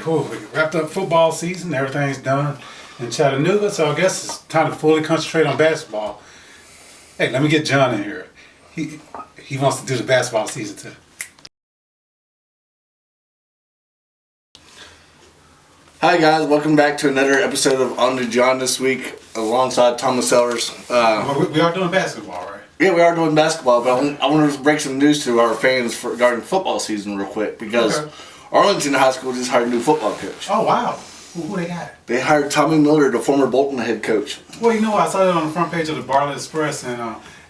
Cool. We wrapped up football season. Everything's done in Chattanooga, so I guess it's time to fully concentrate on basketball. Hey, let me get John in here. He wants to do the basketball season too. Hi guys, welcome back to another episode of On the Jon this week alongside Thomas Sellers. We are doing basketball, right? Yeah, we are doing basketball, but I want to break some news to our fans regarding football season real quick because Arlington High School just hired a new football coach. Oh, wow. Who they got? They hired Tommy Miller, the former Bolton head coach. Well, you know what? I saw that on the front page of the Bartlett Express and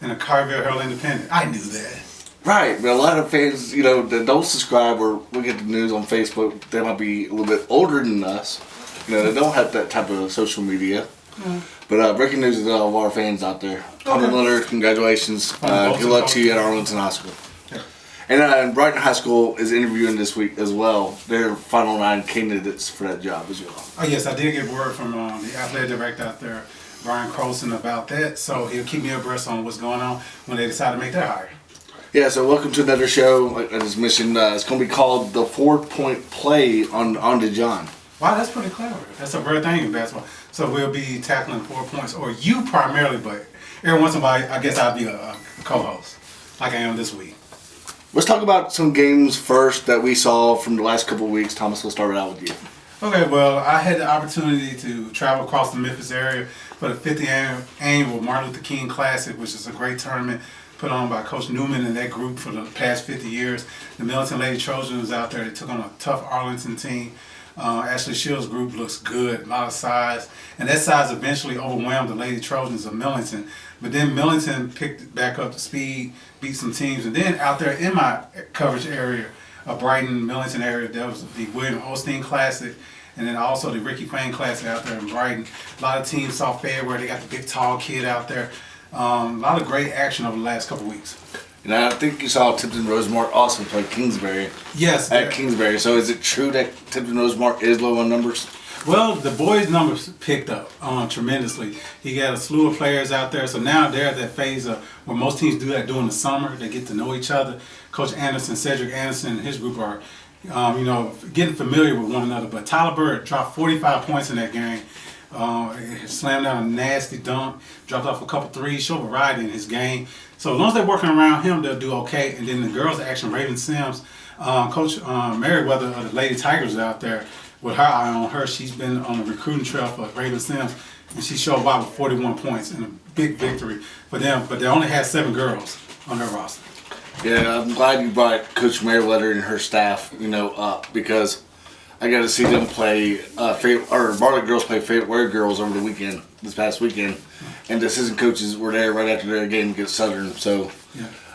the Collierville Herald Independent. I knew that. Right, but a lot of fans, that don't subscribe or look at the news on Facebook, they might be a little bit older than us. They don't have that type of social media. But breaking news to all of our fans out there. Tommy Miller, congratulations. Good luck to you at Arlington High School. And Brighton High School is interviewing this week as well. They're final 9 candidates for that job as well. Oh, yes, I did get word from the athletic director out there, Brian Crowson, about that. So he'll keep me abreast on what's going on when they decide to make that hire. Yeah, so welcome to another show. Like I just mentioned, it's going to be called the 4-Point Play on the Jon. Wow, that's pretty clever. That's a rare thing in basketball. So we'll be tackling 4 points, or you primarily, but every once in a while, I guess I'll be a co-host, like I am this week. Let's talk about some games first that we saw from the last couple of weeks. Thomas, we'll start it out with you. Okay, well, I had the opportunity to travel across the Memphis area for the 50th annual Martin Luther King Classic, which is a great tournament put on by Coach Newman and that group for the past 50 years. The Militant Lady Trojans was out there. They took on a tough Arlington team. Ashley Shields' group looks good, a lot of size. And that size eventually overwhelmed the Lady Trojans of Millington. But then Millington picked it back up to speed, beat some teams. And then out there in my coverage area, Brighton, Millington area, there was the William Osteen Classic. And then also the Ricky Payne Classic out there in Brighton. A lot of teams saw Fayette where they got the big tall kid out there. A lot of great action over the last couple of weeks. And I think you saw Tipton Rosemart also play Kingsbury. Yes. At Kingsbury. So is it true that Tipton Rosemart is low on numbers? Well, the boys' numbers picked up tremendously. He got a slew of players out there. So now they're at that phase of where most teams do that during the summer. They get to know each other. Coach Anderson, Cedric Anderson, and his group are, getting familiar with one another. But Tyler Bird dropped 45 points in that game. Slammed down a nasty dunk, dropped off a couple threes, showed variety in his game. So as long as they're working around him, they'll do okay. And then the girls' action, Raven Sims, Coach Merriweather of the Lady Tigers is out there with her eye on her. She's been on the recruiting trail for Raven Sims, and she showed why with 41 points and a big victory for them. But they only had 7 girls on their roster. Yeah, I'm glad you brought Coach Merriweather and her staff, up because I got to see them play, Bartlett girls play Fayette girls over the weekend, this past weekend. And the assistant coaches were there right after their game against Southern. So,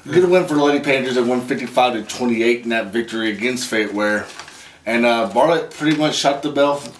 good win for the Lady Panthers. They won 55-28 in that victory against Fayette. And Bartlett pretty much shot the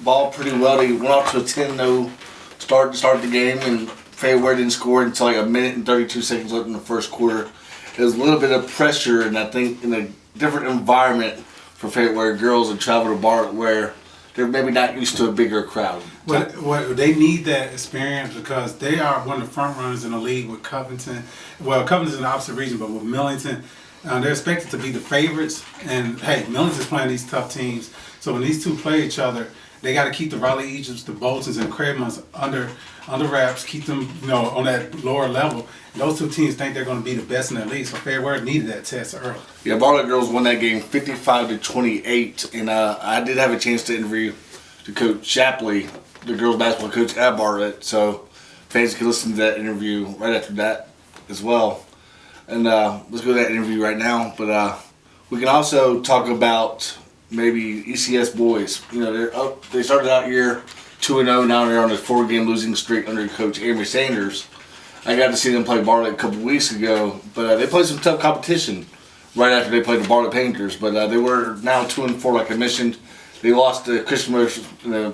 ball pretty well. They went off to a 10-0 start to start the game, and Fayette didn't score until like a minute and 32 seconds left in the first quarter. There was a little bit of pressure, and I think in a different environment for Fayette girls and travel to Bartlett where they're maybe not used to a bigger crowd. Well, they need that experience because they are one of the front runners in the league with Covington. Well, Covington's in the opposite region, but with Millington, they're expected to be the favorites. And hey, Millington's playing these tough teams. So when these two play each other, they got to keep the Raleigh Egypts, the Boltons, and Cravenmonts under wraps, keep them on that lower level. And those two teams think they're going to be the best in their league. So Fayette needed that test early. Yeah, Bartlett girls won that game 55-28, and I did have a chance to interview the coach Shapley, the girls basketball coach at Bartlett. So fans can listen to that interview right after that as well. And let's go to that interview right now. But we can also talk about maybe ECS boys. They started out here 2-0. Now they're on a 4-game losing streak under Coach Amroy Sanders. I got to see them play Bartlett a couple weeks ago, but they played some tough competition right after they played the Bartlett Panthers. But they were now 2-4, like I mentioned. They lost to Christian Brothers in a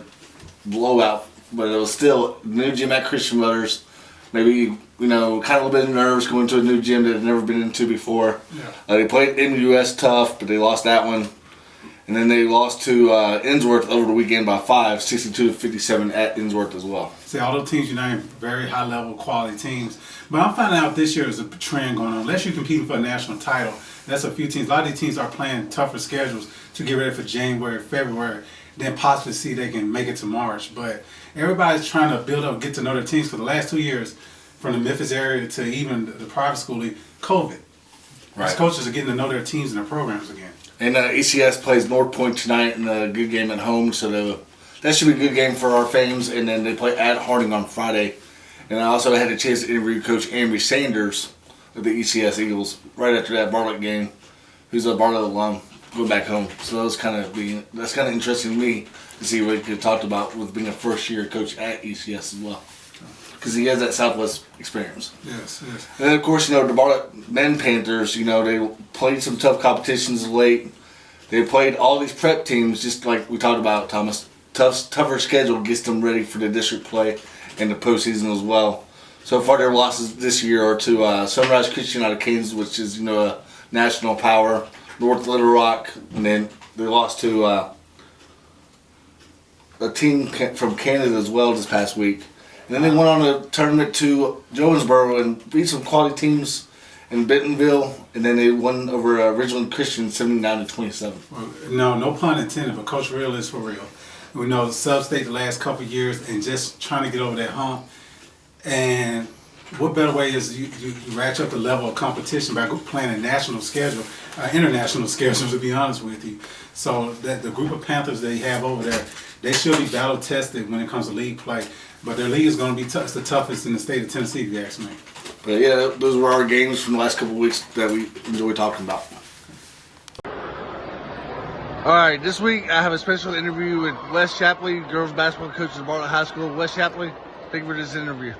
blowout, but it was still new gym at Christian Brothers. Maybe, kind of a little bit of nerves going to a new gym that they've never been into before. Yeah. They played MUS tough, but they lost that one. And then they lost to Innsworth over the weekend by 5, 62-57 at Innsworth as well. See, all those teams you named, very high-level quality teams. But I'm finding out this year there's a trend going on. Unless you're competing for a national title, that's a few teams. A lot of these teams are playing tougher schedules to get ready for January, February, then possibly see they can make it to March. But everybody's trying to build up, get to know their teams. For the last 2 years, from the Memphis area to even the private school league, COVID. Right. Coaches are getting to know their teams and their programs again. And ECS plays North Point tonight in a good game at home, so that should be a good game for our fans. And then they play at Harding on Friday. And I also had a chance to interview Coach Amroy Sanders of the ECS Eagles right after that Bartlett game, who's a Bartlett alum, going back home. So that's kind of interesting to me to see what he could talk about with being a first-year coach at ECS as well, because he has that Southwest experience. Yes. And then, of course, the Bartlett men Panthers, they played some tough competitions late. They played all these prep teams, just like we talked about, Thomas. Tougher schedule gets them ready for the district play and the postseason as well. So far, their losses this year are to Sunrise Christian out of Kansas, which is, a national power, North Little Rock, and then they lost to a team from Canada as well this past week. And then they went on a tournament to Jonesboro and beat some quality teams in Bentonville, and then they won over Ridgeland Christian 79-27. Well, no pun intended, but Coach Real is for real. We know the sub-state the last couple of years and just trying to get over that hump. And what better way is you ratchet up the level of competition by playing a national schedule, international schedule, to be honest with you. So that the group of Panthers they have over there, they should be battle tested when it comes to league play. But their league is going to be it's the toughest in the state of Tennessee, if you ask me. But yeah, those were our games from the last couple of weeks that we enjoyed talking about. All right, this week I have a special interview with Wes Shapley, girls basketball coach at Bartlett High School. Wes Shapley, thank you for this interview.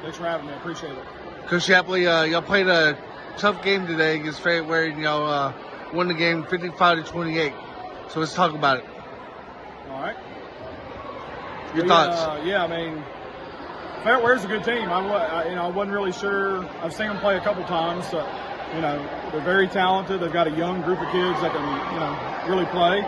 Thanks for having me. I appreciate it. Coach Shapley, y'all played a tough game today against Fayette Ware, and y'all won the game 55-28. So let's talk about it. All right. Your thoughts? Fayette Ware's a good team. I wasn't really sure. I've seen them play a couple times. So, they're very talented. They've got a young group of kids that can, really play.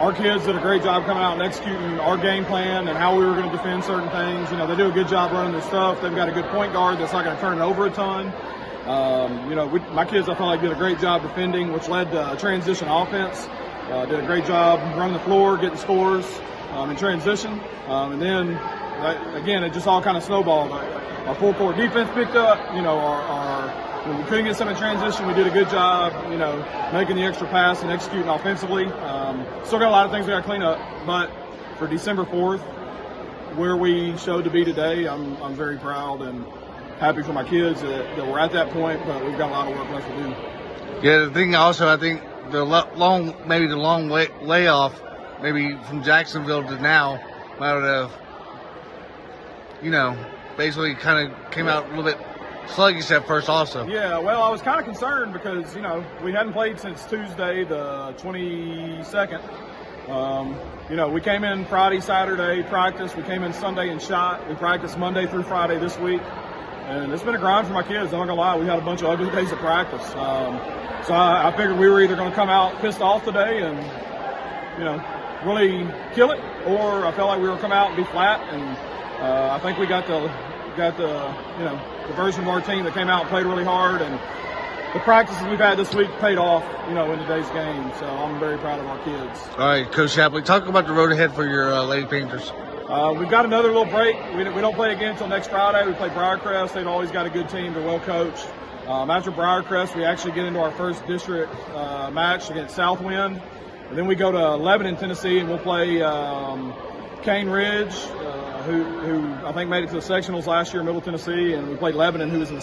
Our kids did a great job coming out and executing our game plan and how we were going to defend certain things. They do a good job running their stuff. They've got a good point guard that's not going to turn it over a ton. My kids, I felt like, did a great job defending, which led to transition offense. Did a great job running the floor, getting scores in transition. And then, again, it just all kind of snowballed. Our full court defense picked up. When we couldn't get some in transition, we did a good job, making the extra pass and executing offensively. Still got a lot of things we got to clean up. But for December 4th, where we showed to be today, I'm very proud and happy for my kids that we're at that point, but we've got a lot of work left to do. Yeah, the thing also, I think the long layoff, maybe from Jacksonville to now, might have, basically kind of came out a little bit sluggish at first also. Yeah, well, I was kind of concerned because, we hadn't played since Tuesday, the 22nd. We came in Friday, Saturday, practice. We came in Sunday and shot. We practiced Monday through Friday this week. And it's been a grind for my kids. I'm not going to lie. We had a bunch of ugly days of practice. So I figured we were either going to come out pissed off today and, really kill it, or I felt like we were going to come out and be flat. And I think we got the version of our team that came out and played really hard. And the practices we've had this week paid off, in today's game. So I'm very proud of our kids. All right, Coach Shapley, talk about the road ahead for your Lady Panthers. We've got another little break. We don't play again until next Friday. We play Briarcrest. They've always got a good team. They're well coached. After Briarcrest, we actually get into our first district match against Southwind. And then we go to Lebanon, Tennessee, and we'll play Cane Ridge, who I think made it to the sectionals last year in Middle Tennessee, and we played Lebanon, who was in the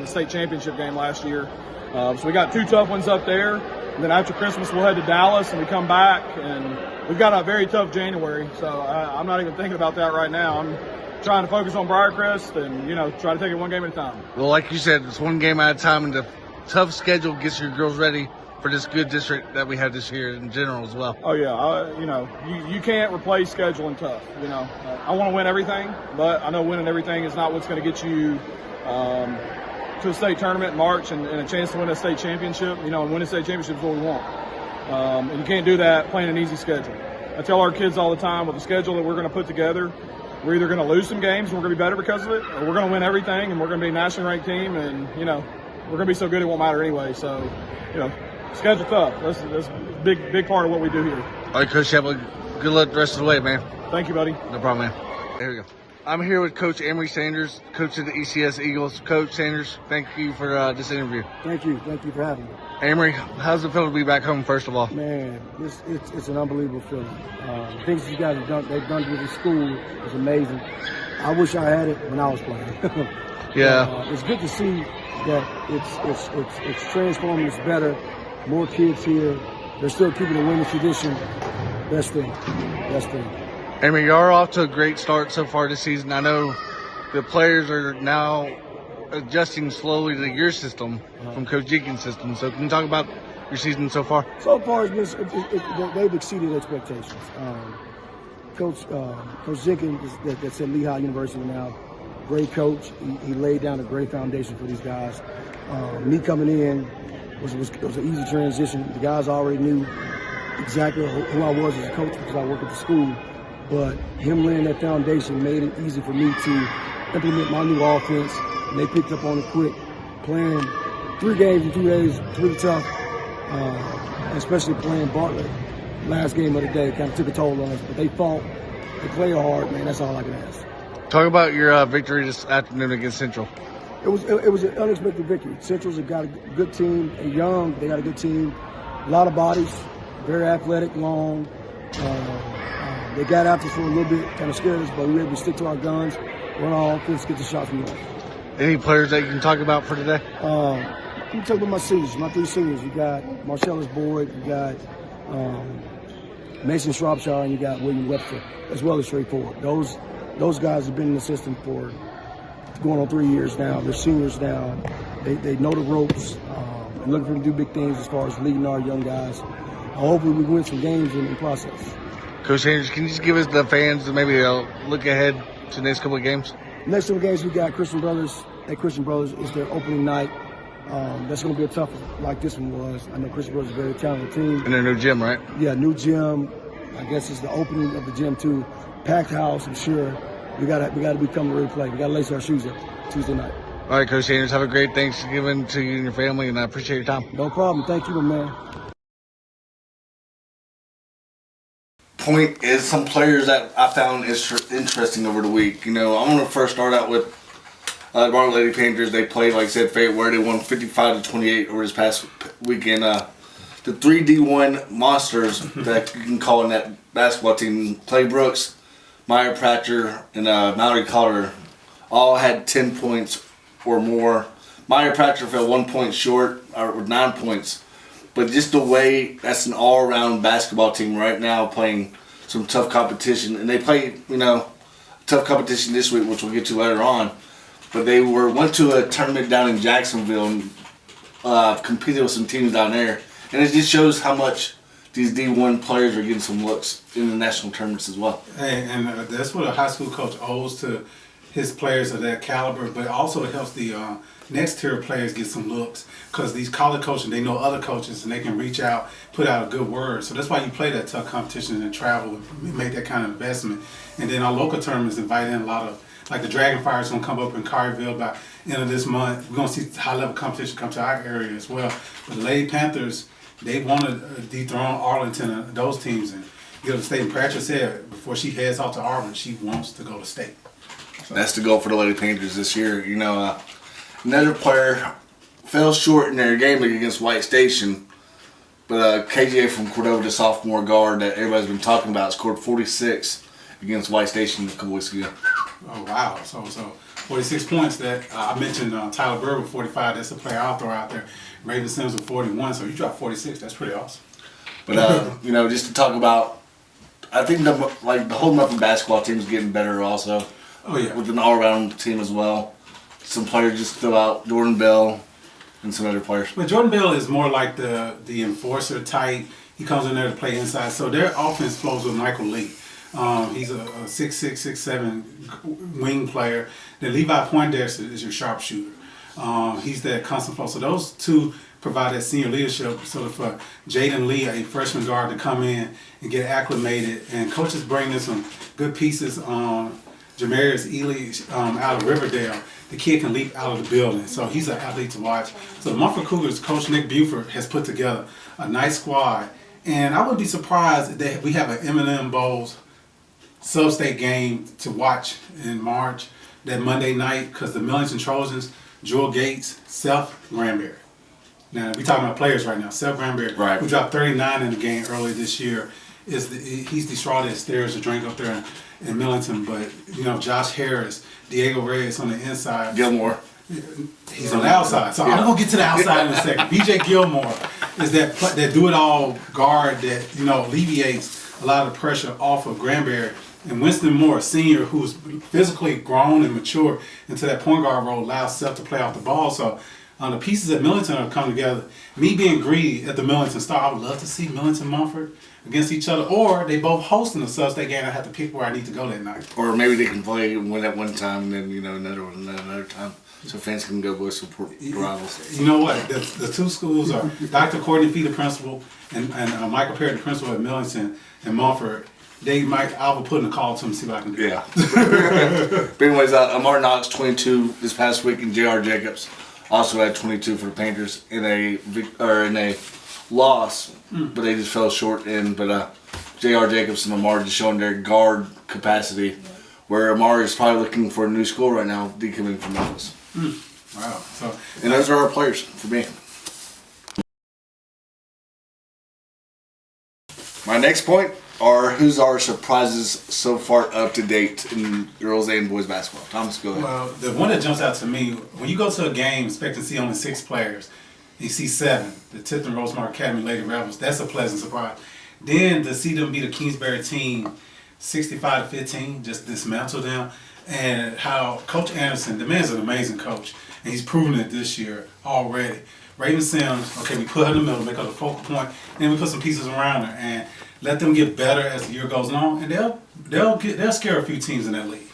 state championship game last year. So we got two tough ones up there. And then after Christmas, we'll head to Dallas, and we come back, and we've got a very tough January. So I'm not even thinking about that right now. trying to focus on Briarcrest and, try to take it one game at a time. Well, like you said, it's one game at a time, and the tough schedule gets your girls ready for this good district that we have this year in general as well. Oh, yeah. You can't replace scheduling tough. I want to win everything, but I know winning everything is not what's going to get you to a state tournament in March and a chance to win a state championship. And winning a state championship is what we want. And you can't do that playing an easy schedule. I tell our kids all the time, with the schedule that we're going to put together, we're either going to lose some games and we're going to be better because of it, or we're going to win everything and we're going to be a nationally ranked team, and, we're going to be so good it won't matter anyway. So, schedule tough. That's a big part of what we do here. All right, Coach Shapley, good luck the rest of the way, man. Thank you, buddy. No problem, man. There we go. I'm here with Coach Amroy Sanders, coach of the ECS Eagles. Coach Sanders, thank you for this interview. Thank you for having me. Amroy, how's it feel to be back home, first of all? Man, it's an unbelievable feeling. Things you guys they've done with the school is amazing. I wish I had it when I was playing. Yeah. It's good to see that it's transforming. It's better. More kids here. They're still keeping the winning tradition. Best thing. Amroy, you are off to a great start so far this season. I know the players are now adjusting slowly to your system from Coach Jenkins' system. So can you talk about your season so far? So far, they've exceeded expectations. Coach Jenkins that's at Lehigh University now, great coach. He laid down a great foundation for these guys. Me coming in was an easy transition. The guys already knew exactly who I was as a coach because I work at the school. But him laying that foundation made it easy for me to implement my new offense. And they picked up on it quick. Playing 3 games in 2 days, really tough. Especially playing Bartlett last game of the day, kind of took a toll on us. But they fought, they played hard, man. That's all I can ask. Talk about your victory this afternoon against Central. It was an unexpected victory. Central's got a good team. They're young. They got a good team. A lot of bodies. Very athletic, long. They got after us for a little bit, kind of scared us, but we were able to stick to our guns, run our offense, get the shots we want. Any players that you can talk about for today? Let me talk about my seniors, my 3 seniors. You got Marcellus Boyd, you got Mason Shropshire, and you got William Webster, as well as Trey Ford. Those guys have been in the system for going on 3 years now. They're seniors now. They know the ropes. I'm looking for them to do big things as far as leading our young guys. Hopefully we win some games in the process. Coach Sanders, can you just give us the fans maybe a look ahead to the next couple of games? Next 2 games we got Christian Brothers. At Christian Brothers is their opening night. That's going to be a tough one, like this one was. I know Christian Brothers is a very talented team. In their new gym, right? Yeah, new gym. I guess it's the opening of the gym too. Packed house, I'm sure. We gotta be coming ready to play. We gotta lace our shoes up Tuesday night. All right, Coach Sanders, have a great Thanksgiving to you and your family, and I appreciate your time. No problem. Thank you, my man. Point is some players that I found interesting over the week. I'm going to first start out with the Bartlett Lady Panthers. They played, like I said, Fayette, where they won 55-28 over this past weekend. The 3D1 monsters that you can call in that basketball team, Clay Brooks, Maya Pratcher, and Mallory Collier, all had 10 points or more. Maya Pratcher fell 1 point short, or 9 points. But just the way, that's an all-around basketball team right now playing some tough competition. And they play, tough competition this week, which we'll get to later on. But they went to a tournament down in Jacksonville and competed with some teams down there. And it just shows how much these D1 players are getting some looks in the national tournaments as well. Hey, and that's what a high school coach owes to his players of that caliber, but also it helps the next tier players get some looks, because these college coaches, they know other coaches and they can reach out, put out a good word. So that's why you play that tough competition and travel and make that kind of investment. And then our local tournaments invite in a lot of, like the Dragonfire is going to come up in Collierville by end of this month. We're going to see high level competition come to our area as well. But the Lady Panthers, they want to dethrone Arlington and those teams and get to state. And Pratchett said before she heads off to Auburn, she wants to go to state. So that's the goal for the Lady Panthers this year. Another player fell short in their game against White Station, but KJ from Cordova, the sophomore guard that everybody's been talking about, scored 46 against White Station a couple weeks ago. Oh, wow. So 46 points that I mentioned Tyler Bird with 45. That's the player I'll throw out there. Raven Sims with 41. So you dropped 46. That's pretty awesome. But, just to talk about, I think the whole Muffin basketball team is getting better also. Oh, yeah. With an all-around team as well. Some players just throw out Jordan Bell and some other players. But Jordan Bell is more like the enforcer type. He comes in there to play inside. So their offense flows with Michael Lee. He's a 6'6", 6'7" wing player. Then Levi Poindexter is your sharpshooter. He's that constant flow. So those two provide that senior leadership sort of for Jaden Lee, a freshman guard, to come in and get acclimated. And coaches bring in some good pieces. Jamarius Ely out of Riverdale. The kid can leap out of the building. So he's an athlete to watch. So the Mumford Cougars, Coach Nick Buford has put together a nice squad. And I wouldn't be surprised that we have an M&M Bowls sub-state game to watch in March, that Monday night, because the Millington Trojans, Jewel Gates, Seth Granberry. Now, we're talking about players right now. Seth Granberry, Right. who dropped 39 in the game earlier this year, he's the straw that stirs the drink up there in Millington. But, Josh Harris, Diego Reyes on the inside. Gilmore. He's on the outside. So I'm going to get to the outside in a second. BJ Gilmore is that do-it-all guard that, alleviates a lot of the pressure off of Granberry. And Winston Moore, senior, who's physically grown and mature into that point guard role, allows Seth to play off the ball. So the pieces at Millington have come together. Me being greedy at the Millington Star, I would love to see Millington Mumford against each other. Or they both hosting a sub-state game. I have to pick where I need to go that night. Or maybe they can play one at one time and then, another one another time. So fans can go both support the rivals. You know what? The two schools are Dr. Courtney Fee, the principal, and Michael Perry, the principal at Millington and Mumford. I will put in a call to them and see what I can do. Yeah. But anyways, Amar Knox 22 this past week, and J.R. Jacobs also had 22 for the Panthers in a loss, but they just fell short. But J.R. Jacobs and Amar just showing their guard capacity, where Amar is probably looking for a new school right now, decoming from Memphis. Wow. And those are our players for me. My next point are who's our surprises so far up to date in girls and boys basketball. Thomas, go ahead. Well, the one that jumps out to me, when you go to a game expecting to see only 6 players, you see 7, the Tipton Rosemont Academy Lady Rebels, that's a pleasant surprise. Then to see them beat a Kingsbury team 65-15, just dismantle them, and how Coach Anderson, the man's an amazing coach, and he's proven it this year already. Raven Sims, okay, we put her in the middle, make her the focal point, and then we put some pieces around her, and let them get better as the year goes on, and they'll scare a few teams in that league.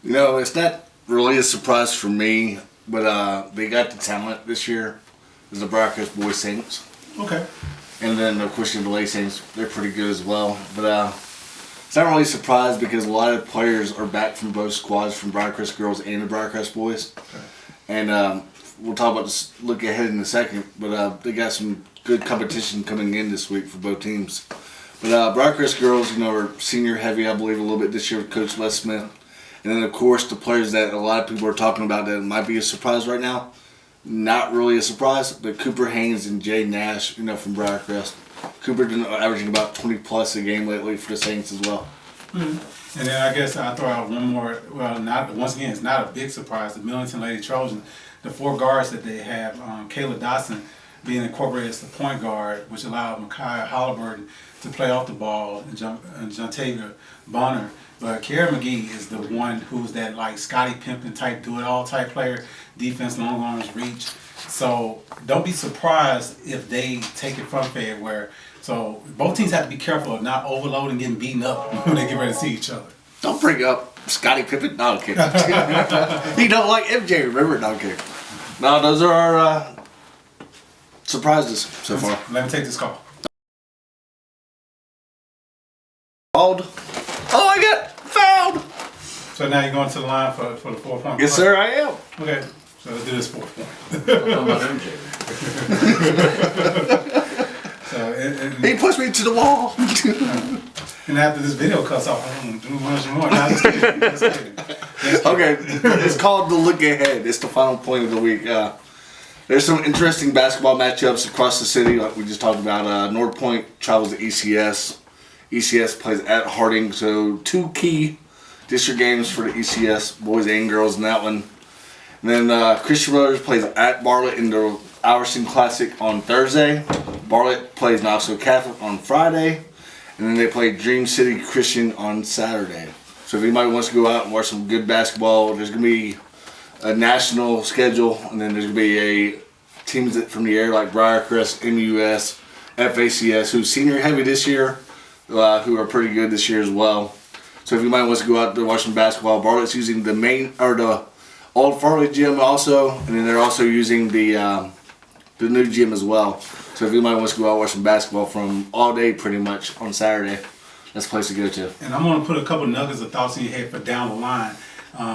It's not really a surprise for me, but they got the talent this year. There's the Brackus Boys Saints. Okay. And then, of course, the Lay Saints, they're pretty good as well. But it's not really a surprise because a lot of players are back from both squads, from Briarcrest Girls and the Briarcrest Boys. Okay. And we'll talk about this look ahead in a second, but they got some good competition coming in this week for both teams. But Briarcrest Girls, are senior heavy, I believe, a little bit this year with Coach Les Smith. And then, of course, the players that a lot of people are talking about that might be a surprise right now. Not really a surprise, but Cooper Haynes and Jay Nash, from Briarcrest. Cooper been averaging about 20+ a game lately for the Saints as well. Mm-hmm. And then I guess I'll throw out one more. Well, once again, it's not a big surprise. The Millington Lady Trojans, the 4 guards that they have, Kayla Dotson being incorporated as the point guard, which allowed Micaiah Halliburton to play off the ball, and Jontavia Bonner. But Kiara McGee is the one who's that like Scottie Pippen type, do-it-all type player, defense, long arms, reach. So don't be surprised if they take it from Fayette. So both teams have to be careful of not overloading and getting beaten up when they get ready to see each other. Don't bring up Scottie Pippen. No, I'm kidding. He don't like MJ, remember? No, I'm kidding. No, those are our surprises so far. Let me take this call. Fouled. Oh, I got fouled. So now you're going to the line for the 4-point. Yes, sir, I am. Okay, so let's do this 4 point. He pushed me to the wall. And after this video cuts off, I'm going to do much more. Now, just kidding. Okay, it's called the look ahead. It's the final point of the week. There's some interesting basketball matchups across the city, like we just talked about. North Point travels to ECS. ECS plays at Harding, so 2 key district games for the ECS boys and girls in that one. And then Christian Brothers plays at Bartlett in the Alverson Classic on Thursday. Bartlett plays Knoxville Catholic on Friday. And then they play Dream City Christian on Saturday. So if anybody wants to go out and watch some good basketball, there's going to be a national schedule, and then there's going to be a teams from the area like Briarcrest, MUS, FACS, who's senior heavy this year, who are pretty good this year as well. So if anybody wants to go out there watch some basketball, Bartlett's using the main or the old Farley gym also, and then they're also using the new gym as well. So if anybody wants to go out and watch some basketball from all day pretty much on Saturday, that's the place to go to. And I'm going to put a couple nuggets of thoughts in your head for down the line.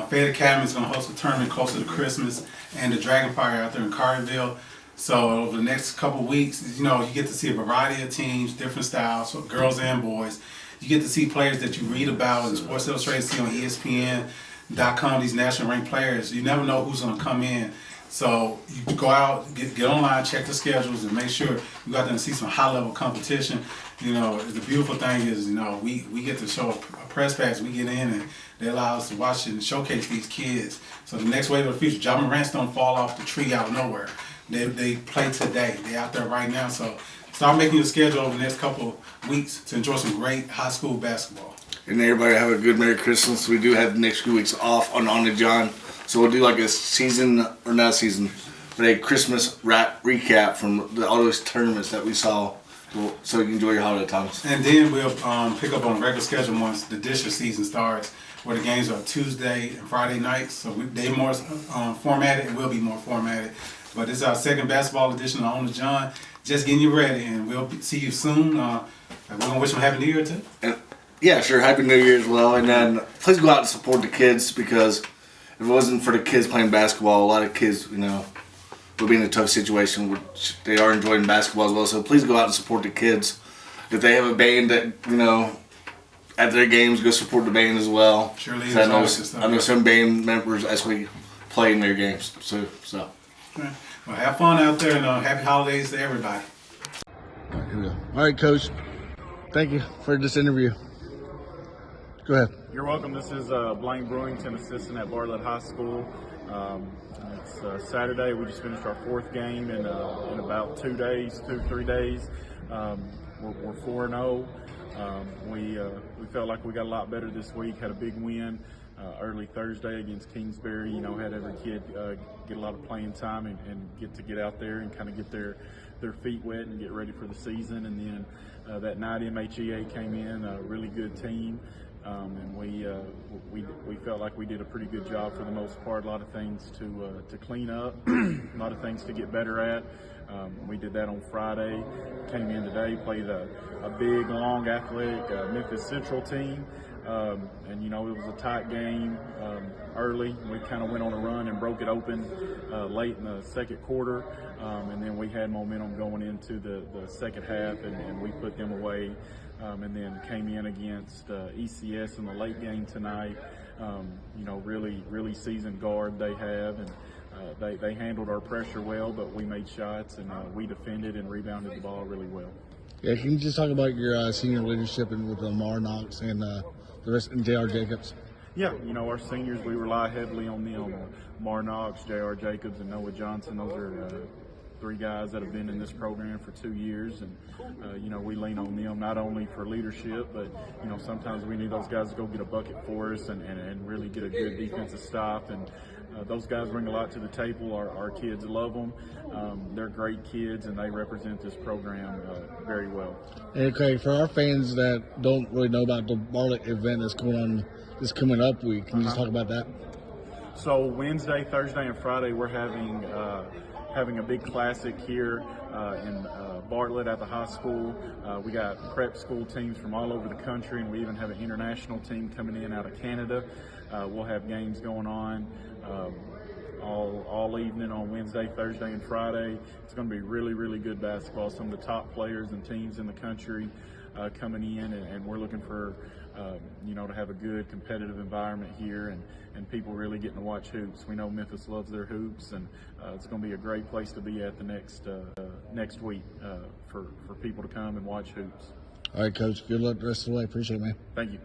Fayette Academy is going to host a tournament closer to Christmas, and the Dragonfire out there in Collierville. So over the next couple of weeks, you get to see a variety of teams, different styles, so girls and boys. You get to see players that you read about in Sports Illustrated, see on ESPN.com, these national ranked players. You never know who's going to come in. So you go out, get online, check the schedules, and make sure you go out there and see some high-level competition. The beautiful thing is, we get to show a press pass. We get in, and they allow us to watch and showcase these kids. So the next wave of the future, John Morant's don't fall off the tree out of nowhere. They play today. They're out there right now. So start making your schedule over the next couple of weeks to enjoy some great high school basketball. And everybody have a good Merry Christmas. We do have the next few weeks off on the Jon. So we'll do like a season, or not season, but a Christmas recap from all those tournaments that we saw, so you can enjoy your holiday times. And then we'll pick up on a regular schedule once the district season starts, where the games are Tuesday and Friday nights. So they're more formatted, and we'll be more formatted. But this is our second basketball edition of On the Jon. Just getting you ready, and we'll see you soon. We're going to wish them a Happy New Year, too. And, yeah, sure. Happy New Year as well. And then please go out and support the kids, because if it wasn't for the kids playing basketball, a lot of kids, would be in a tough situation, which they are enjoying basketball as well. So please go out and support the kids. If they have a band that, at their games, go support the band as well. Sure, I know some band members actually play in their games. So. Right. Well, have fun out there, and happy holidays to everybody. All right, here we go. All right, Coach. Thank you for this interview. Go ahead. You're welcome. This is Blaine Brewington, assistant at Bartlett High School. It's Saturday. We just finished our fourth game in about 3 days. We're 4-0. We felt like we got a lot better this week. Had a big win early Thursday against Kingsbury. Had every kid get a lot of playing time and get out there and kind of get their feet wet and get ready for the season. And then that night MHEA came in, a really good team. And we felt like we did a pretty good job for the most part. A lot of things to clean up, a lot of things to get better at. We did that on Friday. Came in today, played a big, long, athletic Memphis Central team. And it was a tight game early. We kind of went on a run and broke it open late in the second quarter. And then we had momentum going into the second half, and we put them away. And then came in against ECS in the late game tonight. Really seasoned guard they have, and they handled our pressure well, but we made shots, and we defended and rebounded the ball really well. Yeah, can you just talk about your senior leadership with Lamar Knox and the rest, and J.R. Jacobs? Yeah, our seniors, we rely heavily on them. Mar Knox, J.R. Jacobs, and Noah Johnson. Those are 3 guys that have been in this program for 2 years, and we lean on them not only for leadership, but sometimes we need those guys to go get a bucket for us and really get a good defensive stop. And those guys bring a lot to the table. Our kids love them. They're great kids, and they represent this program very well. Okay, for our fans that don't really know about the Bartlett event that's going on this coming up week, can you just talk about that? So Wednesday, Thursday, and Friday, we're having a big classic here in Bartlett at the high school. We got prep school teams from all over the country, and we even have an international team coming in out of Canada. We'll have games going on all evening on Wednesday, Thursday, and Friday. It's going to be really, really good basketball. Some of the top players and teams in the country coming in, and we're looking for to have a good competitive environment here, and people really getting to watch hoops. We know Memphis loves their hoops, and it's going to be a great place to be at the next week for people to come and watch hoops. All right, Coach. Good luck the rest of the way. Appreciate it, man. Thank you.